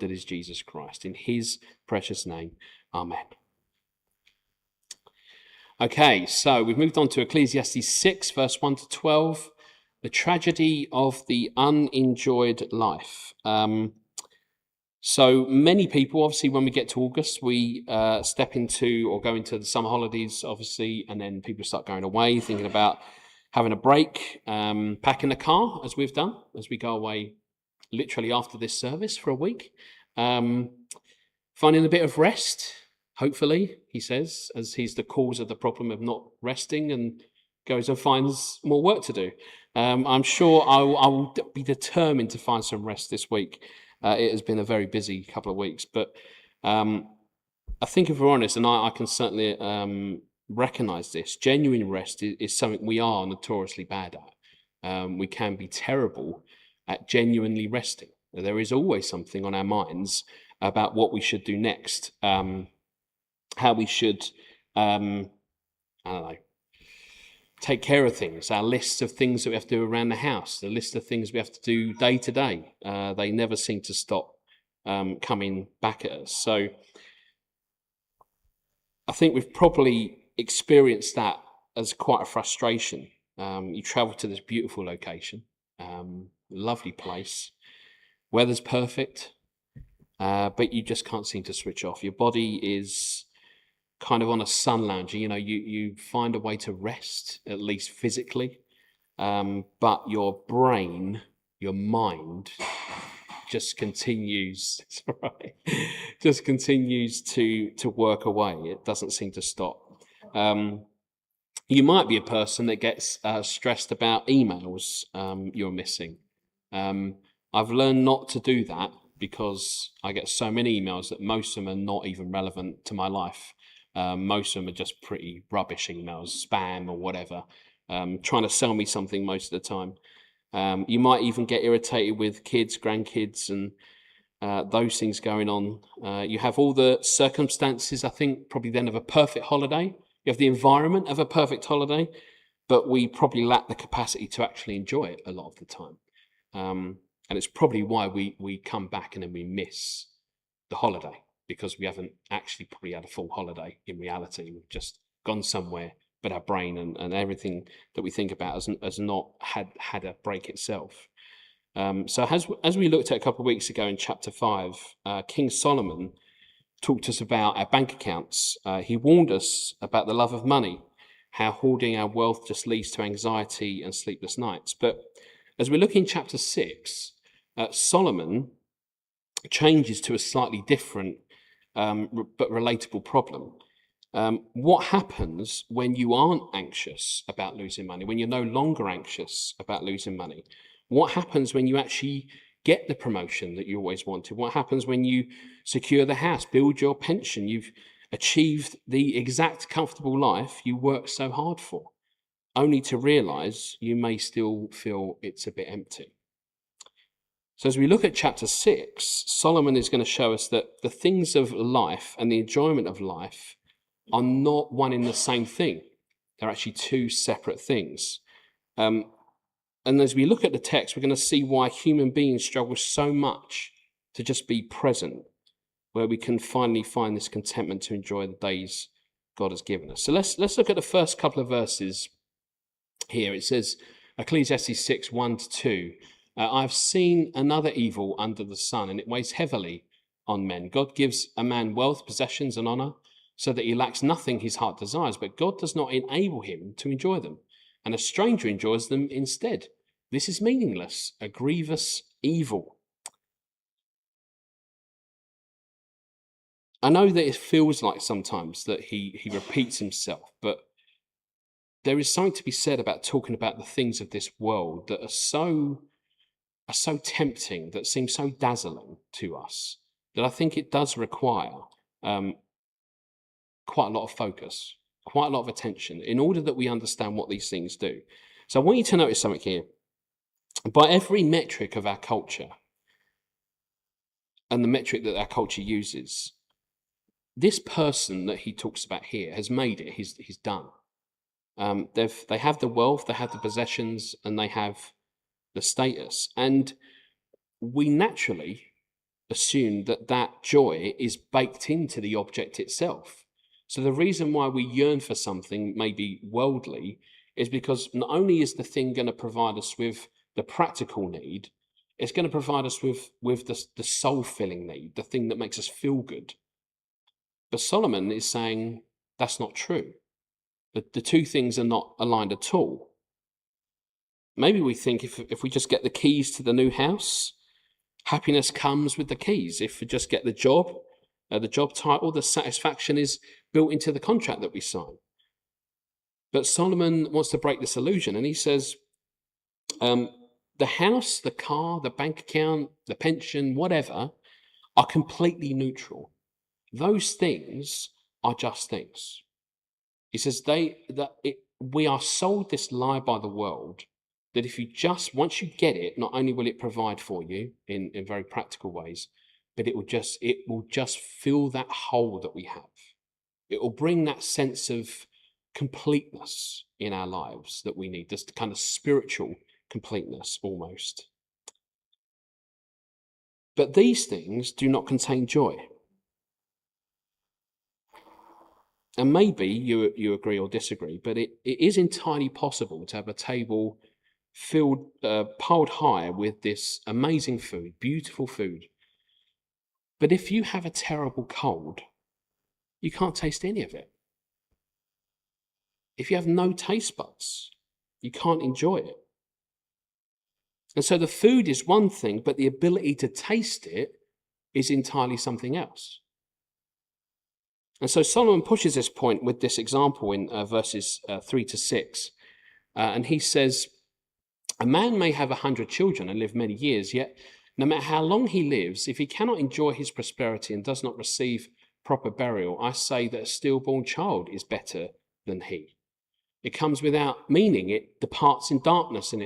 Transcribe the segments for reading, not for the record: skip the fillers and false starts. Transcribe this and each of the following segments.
that is Jesus Christ. In his precious name, amen. Okay, so we've moved on to Ecclesiastes 6, verse 1 to 12, the tragedy of the unenjoyed life. So many people, obviously, when we get to August, we step into or go into the summer holidays, obviously, and then people start going away, thinking about having a break, packing the car, as we've done, as we go away literally after this service for a week, finding a bit of rest, hopefully, he says, as he's the cause of the problem of not resting, and goes and finds more work to do. I'm sure I will be determined to find some rest this week. It has been a very busy couple of weeks, but I think if we're honest, and I can certainly recognize this, genuine rest is something we are notoriously bad at. We can be terrible at genuinely resting. There is always something on our minds about what we should do next, how we should, I don't know, take care of things, our lists of things that we have to do around the house, the list of things we have to do day to day. They never seem to stop coming back at us. So I think we've probably experienced that as quite a frustration. You travel to this beautiful location, lovely place, weather's perfect, but you just can't seem to switch off. Your body is kind of on a sun lounger. You find a way to rest, at least physically, but your brain, your mind just continues just continues to work away. It doesn't seem to stop. You might be a person that gets stressed about emails you're missing. I've learned not to do that because I get so many emails that most of them are not even relevant to my life. Most of them are just pretty rubbish emails, spam or whatever, trying to sell me something most of the time. You might even get irritated with kids, grandkids, and those things going on. You have all the circumstances, I think, probably then of a perfect holiday. You have the environment of a perfect holiday, but we probably lack the capacity to actually enjoy it a lot of the time. And it's probably why we come back and then we miss the holiday, because we haven't actually probably had a full holiday in reality. We've just gone somewhere, but our brain and everything that we think about has not had a break itself. So as we looked at a couple of weeks ago in chapter 5, King Solomon talked to us about our bank accounts. He warned us about the love of money, how hoarding our wealth just leads to anxiety and sleepless nights. But as we look in chapter 6, Solomon changes to a slightly different but relatable problem. What happens when you aren't anxious about losing money, when you're no longer anxious about losing money? What happens when you actually get the promotion that you always wanted? What happens when you secure the house, build your pension, you've achieved the exact comfortable life you worked so hard for, only to realize you may still feel it's a bit empty? So as we look at chapter 6, Solomon is going to show us that the things of life and the enjoyment of life are not one and the same thing. They're actually two separate things. And as we look at the text, we're going to see why human beings struggle so much to just be present, where we can finally find this contentment to enjoy the days God has given us. So let's look at the first couple of verses here. It says, Ecclesiastes 6, 1 to 2. I've seen another evil under the sun, and it weighs heavily on men. God gives a man wealth, possessions, and honor, so that he lacks nothing his heart desires, but God does not enable him to enjoy them, and a stranger enjoys them instead. This is meaningless, a grievous evil. I know that it feels like sometimes that he repeats himself, but there is something to be said about talking about the things of this world that are so tempting, that seem so dazzling to us, that I think it does require quite a lot of focus, quite a lot of attention, in order that we understand what these things do. So I want you to notice something here. By every metric of our culture, and the metric that our culture uses, this person that he talks about here has made it. He's done. They have the wealth, they have the possessions, and they have the status. And we naturally assume that that joy is baked into the object itself. So the reason why we yearn for something maybe worldly is because not only is the thing going to provide us with the practical need, it's going to provide us with the soul filling need, the thing that makes us feel good. But Solomon is saying that's not true. The two things are not aligned at all. Maybe we think if we just get the keys to the new house, happiness comes with the keys. If we just get the job title, the satisfaction is built into the contract that we sign. But Solomon wants to break this illusion, and he says, the house, the car, the bank account, the pension, whatever, are completely neutral. Those things are just things. He says we are sold this lie by the world that if you once you get it, not only will it provide for you in very practical ways, but it will just fill that hole that we have. It will bring that sense of completeness in our lives that we need, this kind of spiritual completeness almost. But these things do not contain joy. And maybe you agree or disagree, but it is entirely possible to have a table piled high with this amazing food, beautiful food. But if you have a terrible cold, you can't taste any of it. If you have no taste buds, you can't enjoy it. And so the food is one thing, but the ability to taste it is entirely something else. And so Solomon pushes this point with this example in verses 3-6. And he says, a man may have 100 children and live many years, yet no matter how long he lives, if he cannot enjoy his prosperity and does not receive proper burial, I say that a stillborn child is better than he. It comes without meaning. It departs in darkness, and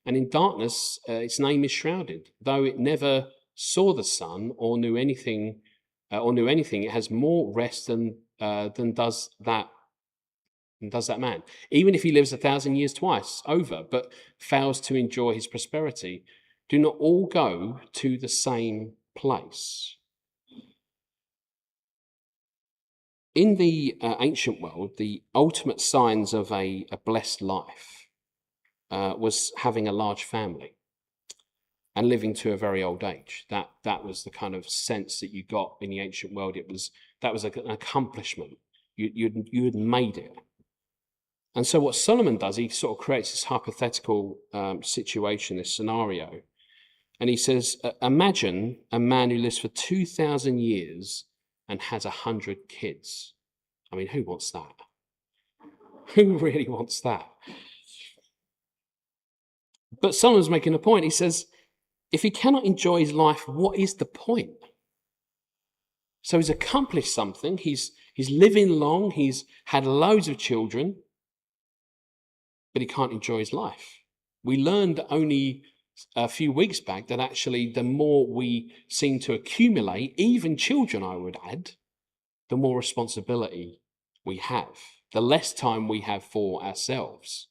in darkness its name is shrouded. Though it never saw the sun or knew anything, it has more rest than does that man. Even if he lives 1,000 years twice over, but fails to enjoy his prosperity, do not all go to the same place. In the ancient world, the ultimate signs of a blessed life was having a large family and living to a very old age. That was the kind of sense that you got in the ancient world. That was an accomplishment. You had made it. And so what Solomon does, he sort of creates this hypothetical situation, this scenario. And he says, imagine a man who lives for 2,000 years and has 100 kids. I mean, who wants that? Who really wants that? But Solomon's making a point. He says, if he cannot enjoy his life, what is the point? So he's accomplished something. He's living long. He's had loads of children, but he can't enjoy his life. We learned only a few weeks back that actually the more we seem to accumulate, even children I would add, the more responsibility we have, the less time we have for ourselves.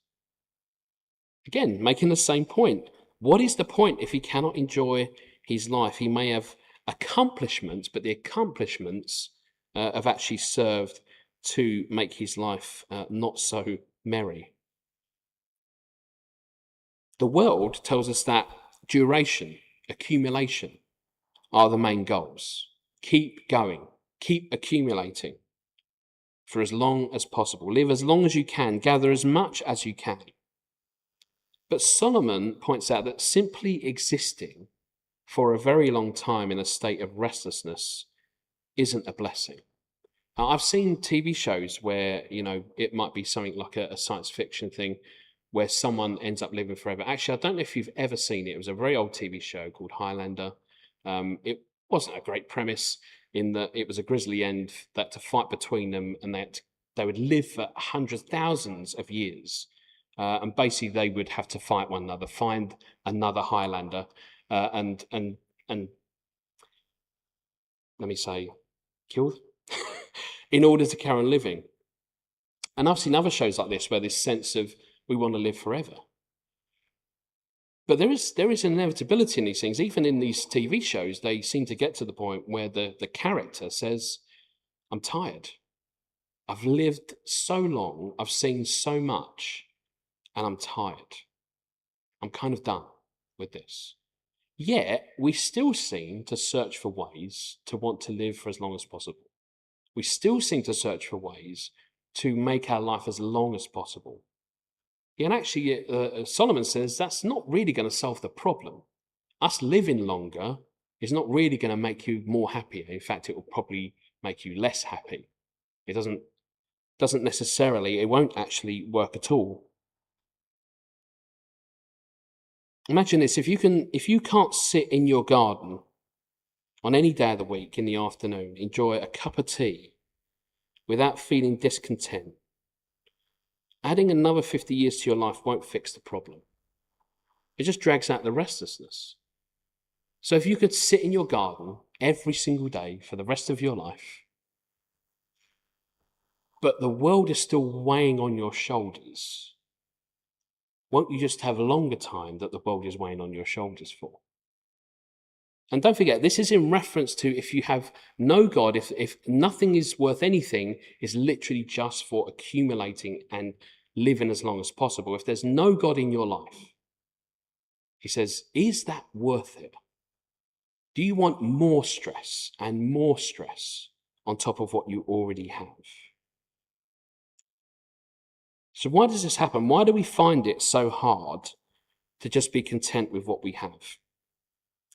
Again, making the same point. What is the point if he cannot enjoy his life? He may have accomplishments, but the accomplishments have actually served to make his life not so merry. The world tells us that duration, accumulation are the main goals. Keep going, keep accumulating for as long as possible. Live as long as you can, gather as much as you can. But Solomon points out that simply existing for a very long time in a state of restlessness isn't a blessing. Now, I've seen TV shows where, it might be something like a science fiction thing where someone ends up living forever. Actually, I don't know if you've ever seen it. It was a very old TV show called Highlander. It wasn't a great premise in that it was a grisly end that to fight between them, and they would live for hundreds, thousands of years. And basically they would have to fight one another, find another Highlander, and let me say, killed, in order to carry on living. And I've seen other shows like this where this sense of we want to live forever. But there is an inevitability in these things. Even in these TV shows, they seem to get to the point where the character says, I'm tired. I've lived so long, I've seen so much, and I'm tired. I'm kind of done with this. Yet, we still seem to search for ways to want to live for as long as possible. We still seem to search for ways to make our life as long as possible. And actually, Solomon says that's not really going to solve the problem. Us living longer is not really going to make you more happy. In fact, it will probably make you less happy. It doesn't necessarily, it won't actually work at all. Imagine this, if you can't sit in your garden on any day of the week in the afternoon, enjoy a cup of tea without feeling discontent, adding another 50 years to your life won't fix the problem. It just drags out the restlessness. So if you could sit in your garden every single day for the rest of your life, but the world is still weighing on your shoulders, won't you just have a longer time that the world is weighing on your shoulders for? And don't forget, this is in reference to if you have no God, if nothing is worth anything, is literally just for accumulating and living as long as possible. If there's no God in your life, he says, is that worth it? Do you want more stress and more stress on top of what you already have? So why does this happen? Why do we find it so hard to just be content with what we have?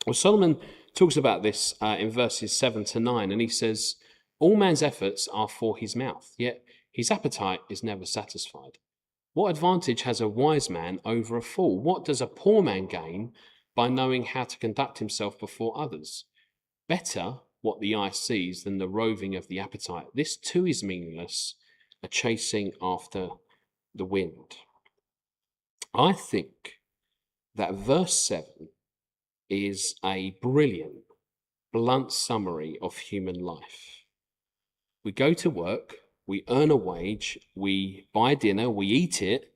Well, Solomon talks about this in verses 7 to 9, and he says, all man's efforts are for his mouth, yet his appetite is never satisfied. What advantage has a wise man over a fool? What does a poor man gain by knowing how to conduct himself before others? Better what the eye sees than the roving of the appetite. This too is meaningless, a chasing after the wind. I think that verse 7 is a brilliant, blunt summary of human life. We go to work, we earn a wage, we buy dinner, we eat it,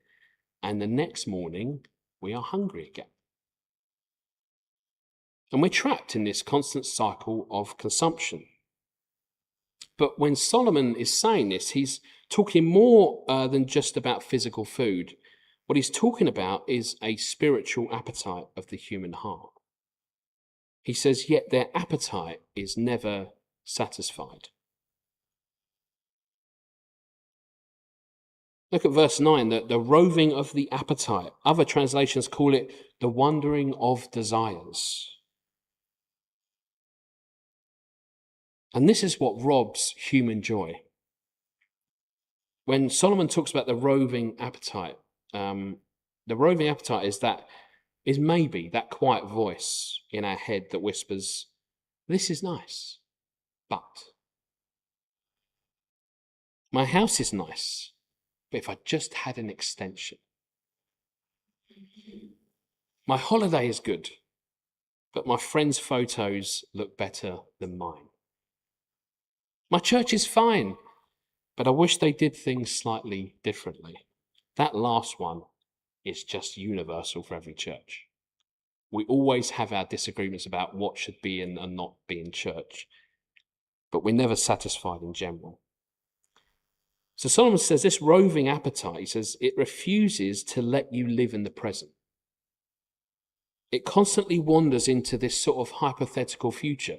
and the next morning we are hungry again. And we're trapped in this constant cycle of consumption. But when Solomon is saying this, he's talking more than just about physical food. What he's talking about is a spiritual appetite of the human heart. He says, yet their appetite is never satisfied. Look at verse 9, the roving of the appetite. Other translations call it the wandering of desires. And this is what robs human joy. When Solomon talks about the roving appetite is maybe that quiet voice in our head that whispers, this is nice, but my house is nice, but if I just had an extension. My holiday is good, but my friends' photos look better than mine. My church is fine, but I wish they did things slightly differently. That last one is just universal for every church. We always have our disagreements about what should be and not be in church, but we're never satisfied in general. So Solomon says this roving appetite, he says, it refuses to let you live in the present. It constantly wanders into this sort of hypothetical future,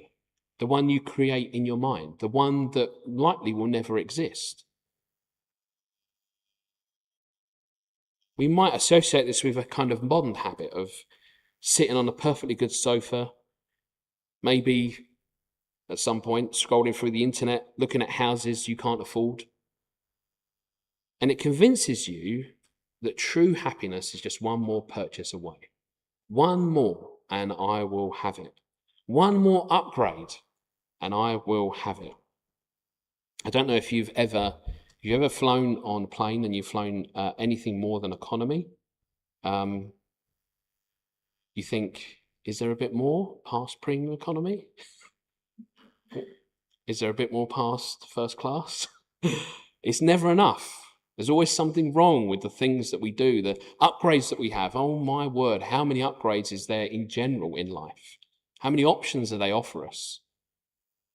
the one you create in your mind, the one that likely will never exist. We might associate this with a kind of modern habit of sitting on a perfectly good sofa, maybe at some point scrolling through the internet, looking at houses you can't afford. And it convinces you that true happiness is just one more purchase away. One more and I will have it. One more upgrade and I will have it. I don't know if you've ever flown on a plane and you've flown anything more than economy. You think, is there a bit more past premium economy? Is there a bit more past first class? It's never enough. There's always something wrong with the things that we do, the upgrades that we have. Oh my word, how many upgrades is there in general in life? How many options do they offer us?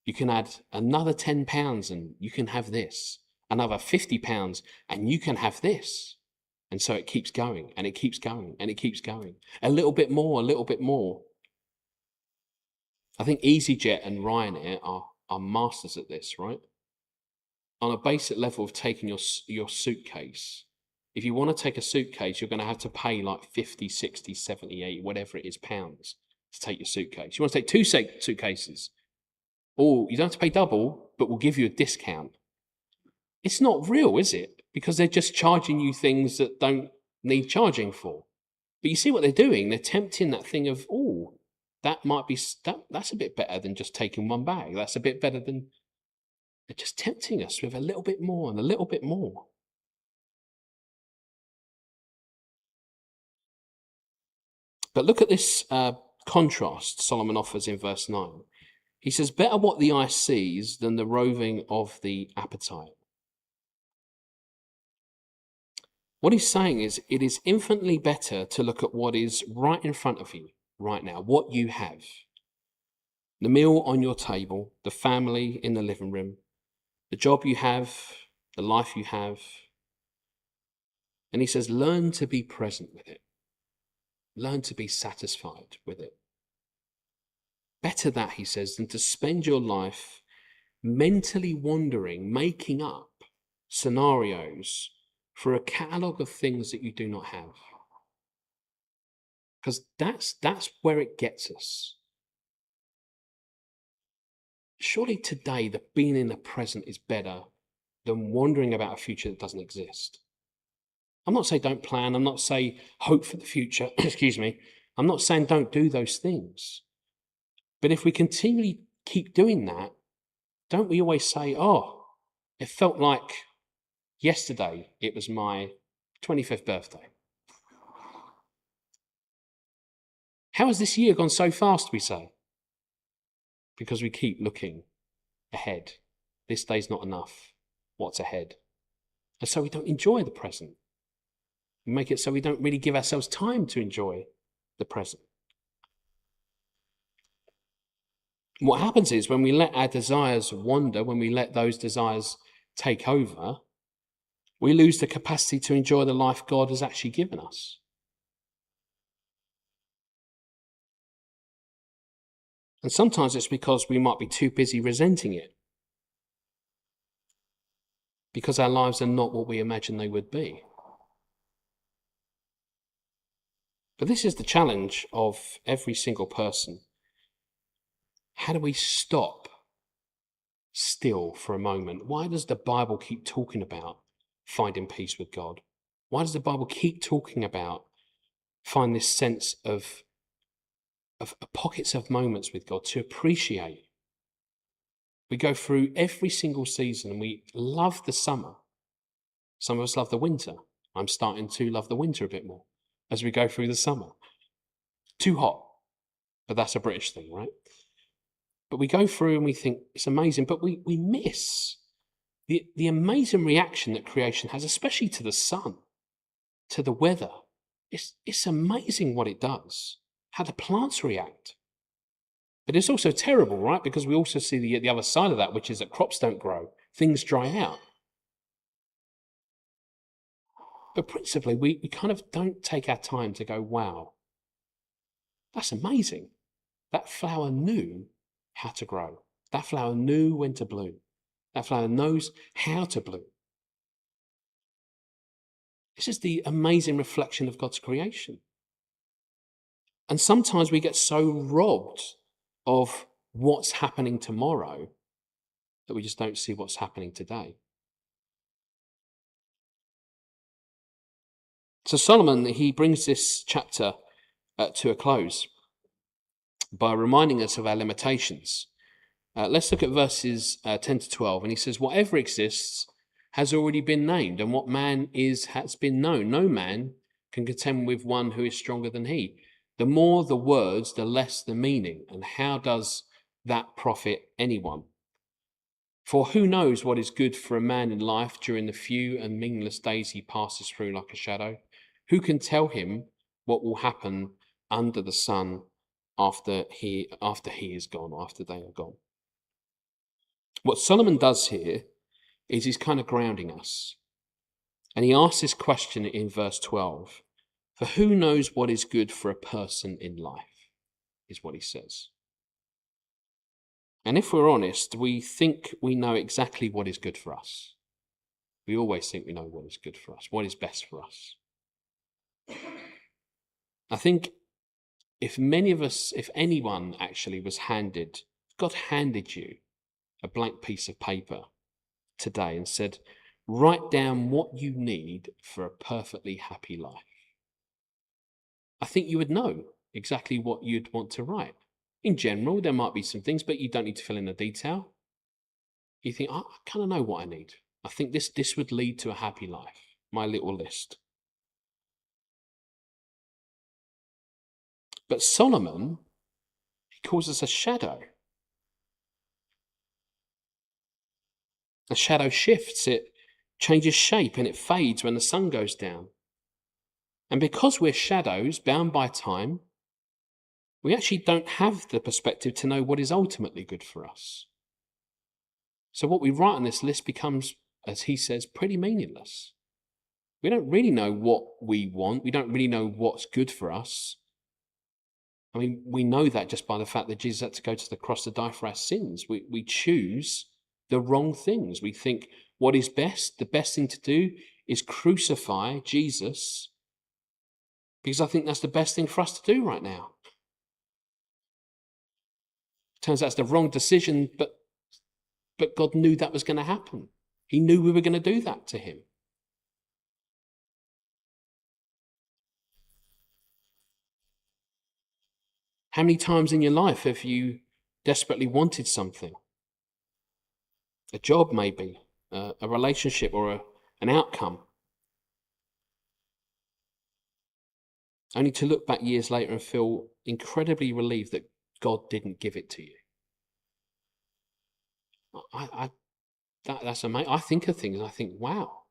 You can add another £10 and you can have this, another £50 and you can have this. And so it keeps going and it keeps going and it keeps going. A little bit more, a little bit more. I think EasyJet and Ryanair are masters at this, right? On a basic level of taking your suitcase, if you want to take a suitcase, you're going to have to pay like 50, 60, 70, 80, whatever it is, pounds to take your suitcase. You want to take two suitcases, or you don't have to pay double, but we'll give you a discount. It's not real, is it? Because they're just charging you things that don't need charging for. But you see what they're doing? They're tempting that thing of, oh, that might be, that's a bit better than just taking one bag. That's a bit better than... They're just tempting us with a little bit more and a little bit more. But look at this contrast Solomon offers in verse 9. He says, better what the eye sees than the roving of the appetite. What he's saying is, it is infinitely better to look at what is right in front of you right now, what you have. The meal on your table, the family in the living room, the job you have, the life you have. And he says, learn to be present with it. Learn to be satisfied with it. Better that, he says, than to spend your life mentally wandering, making up scenarios for a catalogue of things that you do not have. Because that's where it gets us. Surely today, the being in the present is better than wondering about a future that doesn't exist. I'm not saying don't plan. I'm not saying hope for the future. Excuse me. I'm not saying don't do those things. But if we continually keep doing that, don't we always say, oh, it felt like yesterday it was my 25th birthday. How has this year gone so fast, we say? Because we keep looking ahead. This day's not enough. What's ahead? And so we don't enjoy the present. We make it so we don't really give ourselves time to enjoy the present. What happens is when we let our desires wander, when we let those desires take over, we lose the capacity to enjoy the life God has actually given us. And sometimes it's because we might be too busy resenting it, because our lives are not what we imagine they would be. But this is the challenge of every single person. How do we stop still for a moment? Why does the Bible keep talking about finding peace with God? Why does the Bible keep talking about find this sense of pockets of moments with God to appreciate? We go through every single season and we love the summer. Some of us love the winter. I'm starting to love the winter a bit more as we go through the summer. Too hot, but that's a British thing, right? But we go through and we think it's amazing, but we miss the amazing reaction that creation has, especially to the sun, to the weather. It's amazing what it does, how the plants react. But it's also terrible, right? Because we also see the other side of that, which is that crops don't grow, things dry out. But principally, we kind of don't take our time to go, wow, that's amazing. That flower knew how to grow. That flower knew when to bloom. That flower knows how to bloom. This is the amazing reflection of God's creation. And sometimes we get so robbed of what's happening tomorrow that we just don't see what's happening today. So Solomon, he brings this chapter to a close by reminding us of our limitations. Let's look at verses 10 to 12. And he says, whatever exists has already been named, and what man is has been known. No man can contend with one who is stronger than he. The more the words, the less the meaning. And how does that profit anyone? For who knows what is good for a man in life during the few and meaningless days he passes through like a shadow? Who can tell him what will happen under the sun after he is gone, or after they are gone? What Solomon does here is he's kind of grounding us. And he asks this question in verse 12. For who knows what is good for a person in life, is what he says. And if we're honest, we think we know exactly what is good for us. We always think we know what is good for us, what is best for us. I think if anyone actually was handed, God handed you a blank piece of paper today and said, write down what you need for a perfectly happy life, I think you would know exactly what you'd want to write. In general, there might be some things, but you don't need to fill in the detail. You think, I kind of know what I need. I think this would lead to a happy life, my little list. But Solomon, he calls us a shadow. A shadow shifts, it changes shape, and it fades when the sun goes down. And because we're shadows bound by time, we actually don't have the perspective to know what is ultimately good for us. So what we write on this list becomes, as he says, pretty meaningless. We don't really know what we want. We don't really know what's good for us. I mean, we know that just by the fact that Jesus had to go to the cross to die for our sins. We choose the wrong things. We think what is best, the best thing to do is crucify Jesus, because I think that's the best thing for us to do right now. Turns out it's the wrong decision, but God knew that was going to happen. He knew we were going to do that to him. How many times in your life have you desperately wanted something? A job, maybe, a relationship, or an outcome, only to look back years later and feel incredibly relieved that God didn't give it to you. That's amazing. I think of things and I think, wow.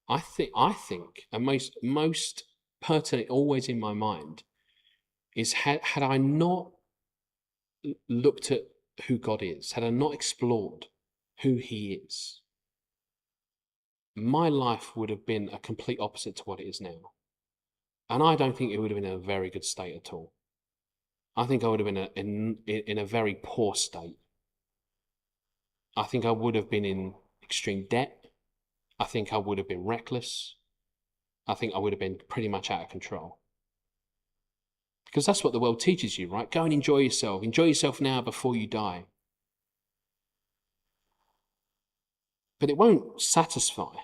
I think, and most pertinent, always in my mind, is had I not looked at who God is, had I not explored who he is, my life would have been a complete opposite to what it is now. And I don't think it would have been in a very good state at all. I think I would have been in a very poor state. I think I would have been in extreme debt. I think I would have been reckless. I think I would have been pretty much out of control. Because that's what the world teaches you, right? Go and enjoy yourself. Enjoy yourself now before you die. But it won't satisfy.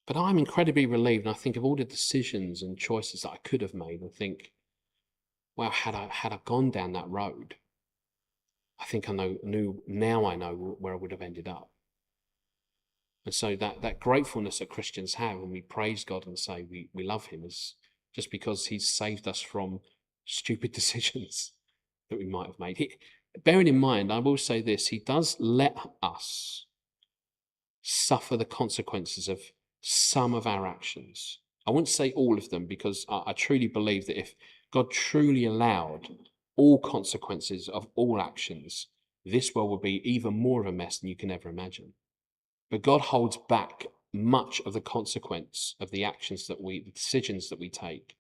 But I'm incredibly relieved, and I think of all the decisions and choices that I could have made, and think, wow, had I gone down that road, I think I know where I would have ended up. And so that gratefulness that Christians have when we praise God and say we love him is just because he's saved us from stupid decisions that we might have made. Bearing in mind, I will say this, he does let us suffer the consequences of some of our actions. I wouldn't say all of them, because I truly believe that if God truly allowed all consequences of all actions, this world would be even more of a mess than you can ever imagine. But God holds back much of the consequence of the decisions that we take.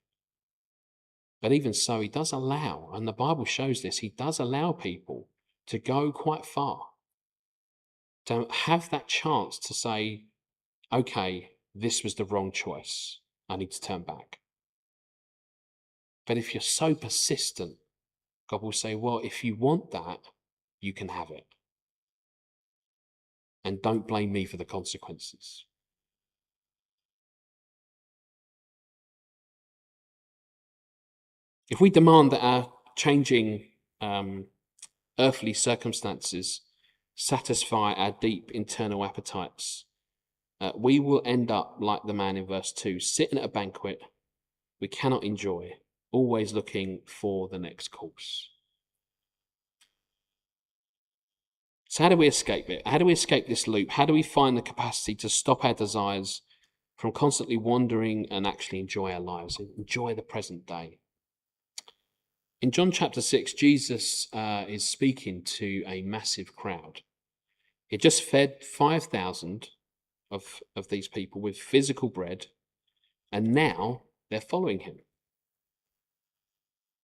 But even so, he does allow, and the Bible shows this, he does allow people to go quite far, to have that chance to say, okay, this was the wrong choice. I need to turn back. But if you're so persistent, God will say, well, if you want that, you can have it. And don't blame me for the consequences. If we demand that our changing earthly circumstances satisfy our deep internal appetites, we will end up like the man in verse 2, sitting at a banquet we cannot enjoy, always looking for the next course. So how do we escape it? How do we escape this loop? How do we find the capacity to stop our desires from constantly wandering and actually enjoy our lives, enjoy the present day? In John chapter 6, Jesus is speaking to a massive crowd. He just fed 5,000 of these people with physical bread, and now they're following him.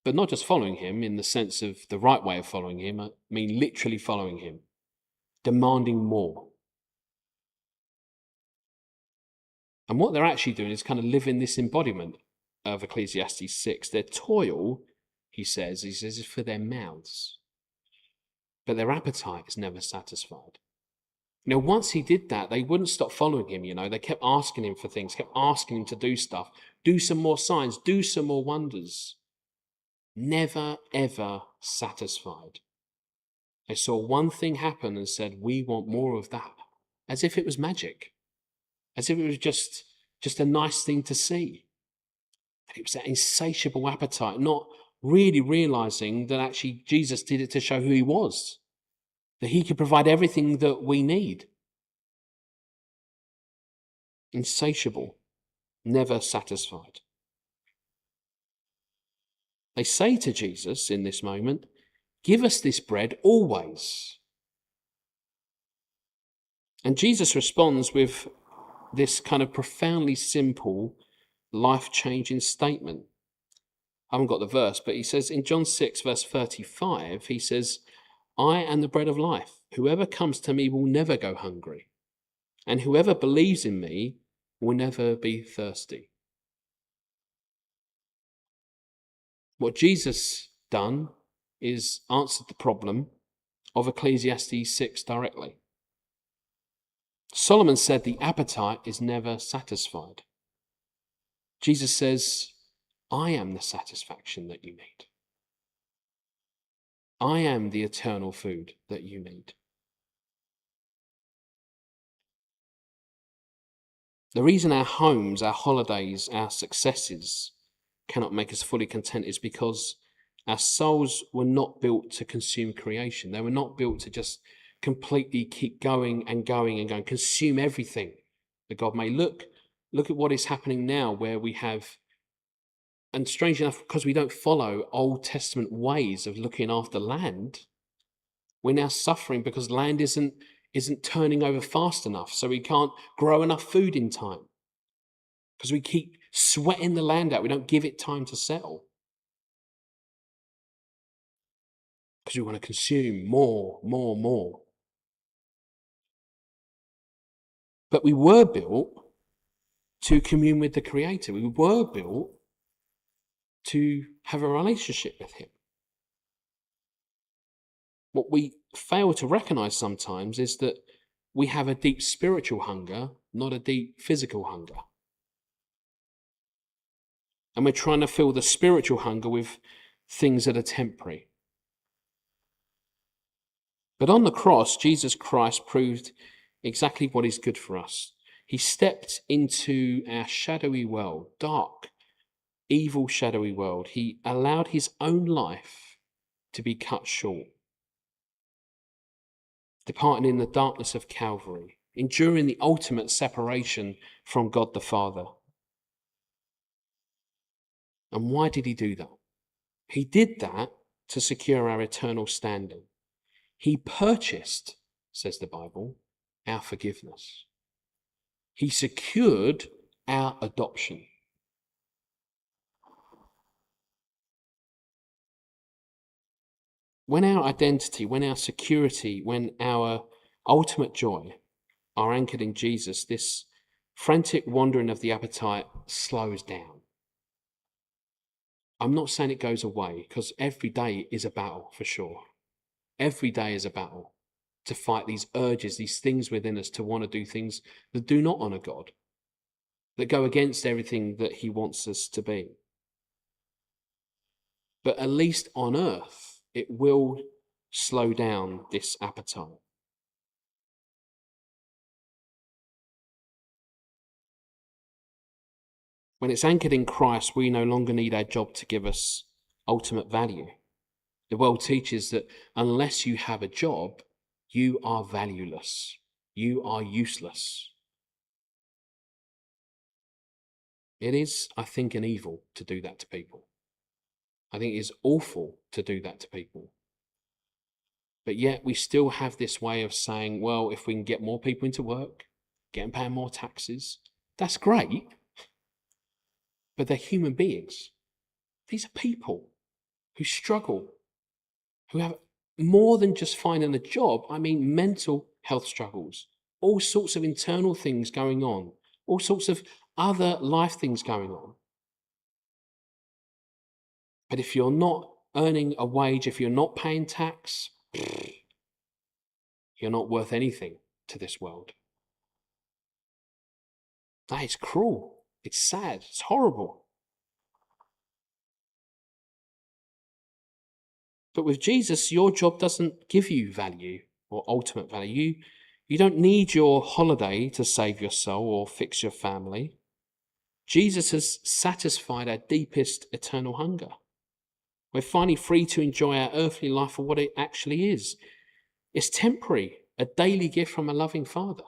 But not just following him in the sense of the right way of following him, I mean literally following him, demanding more. And what they're actually doing is kind of living this embodiment of Ecclesiastes 6. Their toil, he says, is for their mouths, but their appetite is never satisfied. You know, once he did that, they wouldn't stop following him, you know. They kept asking him for things, kept asking him to do stuff, do some more signs, do some more wonders. Never, ever satisfied. They saw one thing happen and said, we want more of that, as if it was magic, as if it was just a nice thing to see. It was that insatiable appetite, not really realizing that actually Jesus did it to show who he was, that he could provide everything that we need. Insatiable, never satisfied. They say to Jesus in this moment, give us this bread always. And Jesus responds with this kind of profoundly simple, life-changing statement. I haven't got the verse, but he says in John 6, verse 35, he says, I am the bread of life. Whoever comes to me will never go hungry, and whoever believes in me will never be thirsty. What Jesus done is answered the problem of Ecclesiastes 6 directly. Solomon said the appetite is never satisfied. Jesus says, I am the satisfaction that you need. I am the eternal food that you need. The reason our homes, our holidays, our successes cannot make us fully content is because our souls were not built to consume creation. They were not built to just completely keep going and going and going, consume everything that God made. Look at what is happening now, where we have, and strange enough, because we don't follow Old Testament ways of looking after land, we're now suffering because land isn't turning over fast enough, so we can't grow enough food in time. Because we keep sweating the land out, we don't give it time to settle. Because we want to consume more. But we were built to commune with the Creator. We were built to have a relationship with him. What we fail to recognize sometimes is that we have a deep spiritual hunger, not a deep physical hunger. And we're trying to fill the spiritual hunger with things that are temporary. But on the cross, Jesus Christ proved exactly what is good for us. He stepped into our shadowy world, dark, evil, shadowy world. He allowed his own life to be cut short, departing in the darkness of Calvary, enduring the ultimate separation from God the Father. And why did he do that? He did that to secure our eternal standing. He purchased, says the Bible, our forgiveness. He secured our adoption. When our identity, when our security, when our ultimate joy are anchored in Jesus, this frantic wandering of the appetite slows down. I'm not saying it goes away, because every day is a battle for sure. Every day is a battle to fight these urges, these things within us to want to do things that do not honor God, that go against everything that he wants us to be. But at least on earth, it will slow down this appetite. When it's anchored in Christ, we no longer need our job to give us ultimate value. The world teaches that unless you have a job, You are valueless. You are useless. It is, I think, an evil to do that to people. I think it is awful to do that to people. But yet we still have this way of saying, well, if we can get more people into work, get them paying more taxes, that's great. But they're human beings. These are people who struggle, who have more than just finding a job. I mean, mental health struggles, all sorts of internal things going on, all sorts of other life things going on. But if you're not earning a wage, if you're not paying tax, you're not worth anything to this world. That is cruel. It's sad. It's horrible. But with Jesus, your job doesn't give you value or ultimate value. You don't need your holiday to save your soul or fix your family. Jesus has satisfied our deepest eternal hunger. We're finally free to enjoy our earthly life for what it actually is. It's temporary, a daily gift from a loving Father.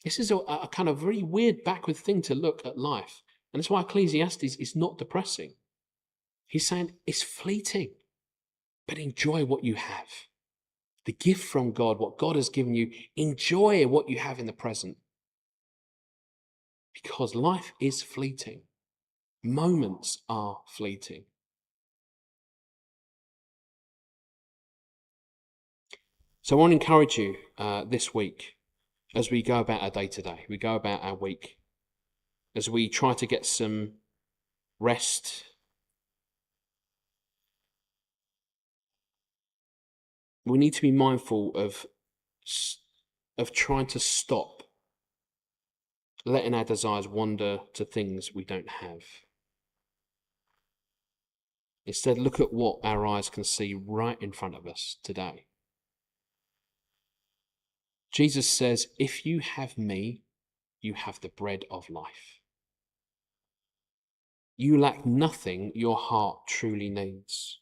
This is a kind of very weird, backward thing to look at life. And that's why Ecclesiastes is not depressing. He's saying it's fleeting, but enjoy what you have. The gift from God, what God has given you, enjoy what you have in the present. Because life is fleeting. Moments are fleeting. So I want to encourage you this week as we go about our day to day, we go about our week, as we try to get some rest. We need to be mindful of trying to stop letting our desires wander to things we don't have. Instead, look at what our eyes can see right in front of us today. Jesus says, if you have me, you have the bread of life. You lack nothing your heart truly needs.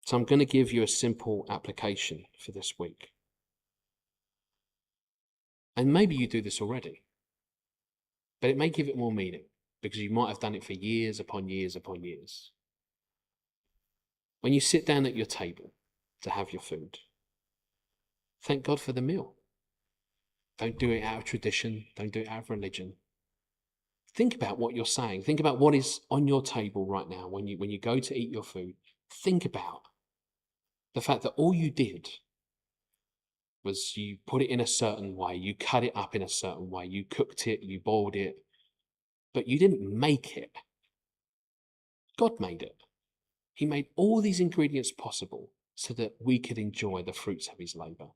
So I'm going to give you a simple application for this week. And maybe you do this already, but it may give it more meaning because you might have done it for years upon years upon years. When you sit down at your table to have your food, thank God for the meal. Don't do it out of tradition. Don't do it out of religion. Think about what you're saying. Think about what is on your table right now when you go to eat your food. Think about the fact that all you did was you put it in a certain way, you cut it up in a certain way, you cooked it, you boiled it, but you didn't make it. God made it. He made all these ingredients possible so that we could enjoy the fruits of his labor.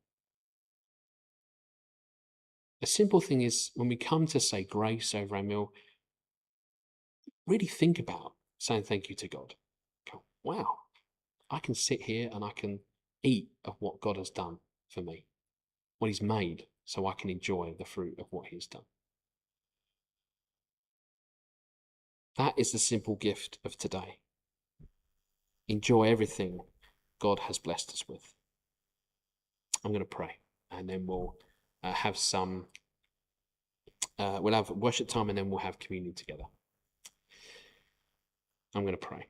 The simple thing is, when we come to say grace over our meal, really think about saying thank you to God. Go, wow, I can sit here and I can eat of what God has done for me, what he's made, so I can enjoy the fruit of what he's done. That is the simple gift of today. Enjoy everything God has blessed us with. I'm going to pray, and then we'll have we'll have worship time, and then we'll have communion together. I'm going to pray.